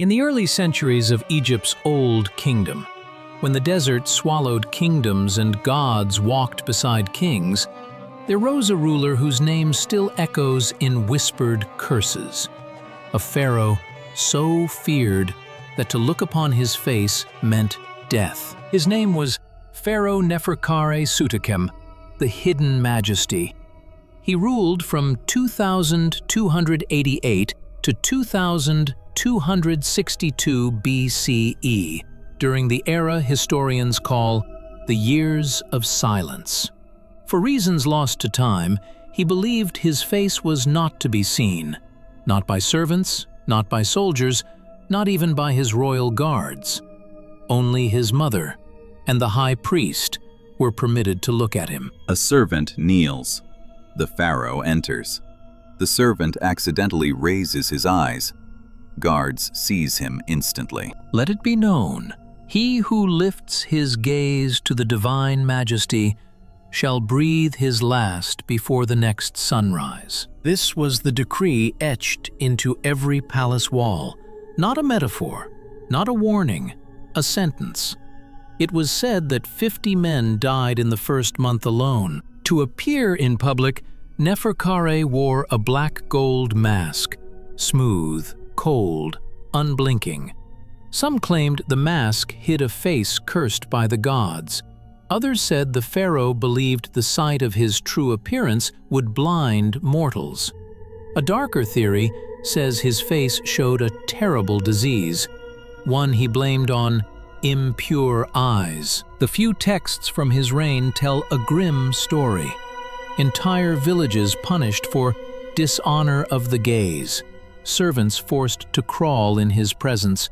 In the early centuries of Egypt's Old Kingdom, when the desert swallowed kingdoms and gods walked beside kings, there rose a ruler whose name still echoes in whispered curses. A pharaoh so feared that to look upon his face meant death. His name was Pharaoh Neferkare Sutekhem, the Hidden Majesty. He ruled from 2288 to 2262 BCE, during the era historians call the Years of Silence. For reasons lost to time, he believed his face was not to be seen, not by servants, not by soldiers, not even by his royal guards. Only his mother and the high priest were permitted to look at him. A servant kneels. The pharaoh enters. The servant accidentally raises his eyes. Guards seize him instantly. Let it be known, he who lifts his gaze to the divine majesty shall breathe his last before the next sunrise. This was the decree etched into every palace wall, not a metaphor, not a warning, a sentence. It was said that 50 men died in the first month alone. To appear in public, Neferkare wore a black gold mask, smooth, cold, unblinking. Some claimed the mask hid a face cursed by the gods. Others said the pharaoh believed the sight of his true appearance would blind mortals. A darker theory says his face showed a terrible disease, one he blamed on impure eyes. The few texts from his reign tell a grim story. Entire villages punished for dishonor of the gaze, servants forced to crawl in his presence,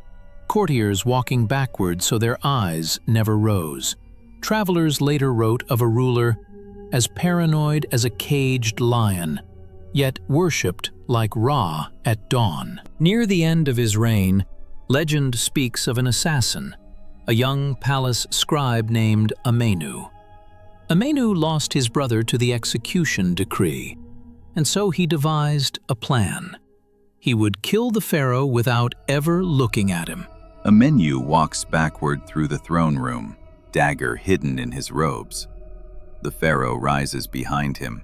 courtiers walking backward so their eyes never rose. Travelers later wrote of a ruler as paranoid as a caged lion, yet worshipped like Ra at dawn. Near the end of his reign, legend speaks of an assassin, a young palace scribe named Amenu. Amenu lost his brother to the execution decree, and so he devised a plan. He would kill the pharaoh without ever looking at him. Amenu walks backward through the throne room, dagger hidden in his robes. The pharaoh rises behind him.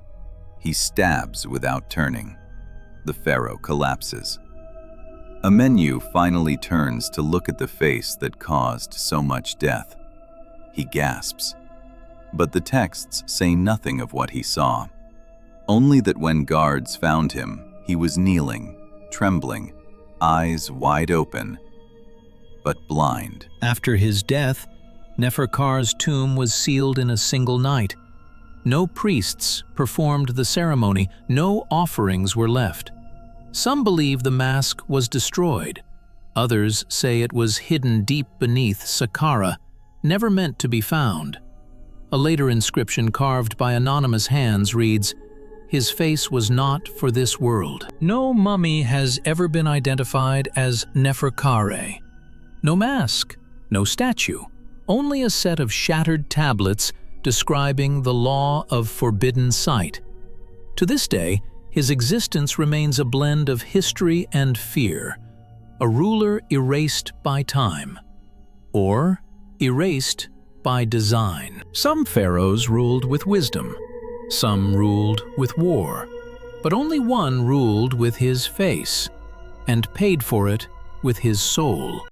He stabs without turning. The pharaoh collapses. Amenu finally turns to look at the face that caused so much death. He gasps. But the texts say nothing of what he saw. Only that when guards found him, he was kneeling, trembling, eyes wide open, but blind. After his death, Neferkar's tomb was sealed in a single night. No priests performed the ceremony, no offerings were left. Some believe the mask was destroyed. Others say it was hidden deep beneath Saqqara, never meant to be found. A later inscription carved by anonymous hands reads, "His face was not for this world." No mummy has ever been identified as Neferkare. No mask, no statue, only a set of shattered tablets describing the law of forbidden sight. To this day, his existence remains a blend of history and fear, a ruler erased by time, or erased by design. Some pharaohs ruled with wisdom, some ruled with war, but only one ruled with his face, and paid for it with his soul.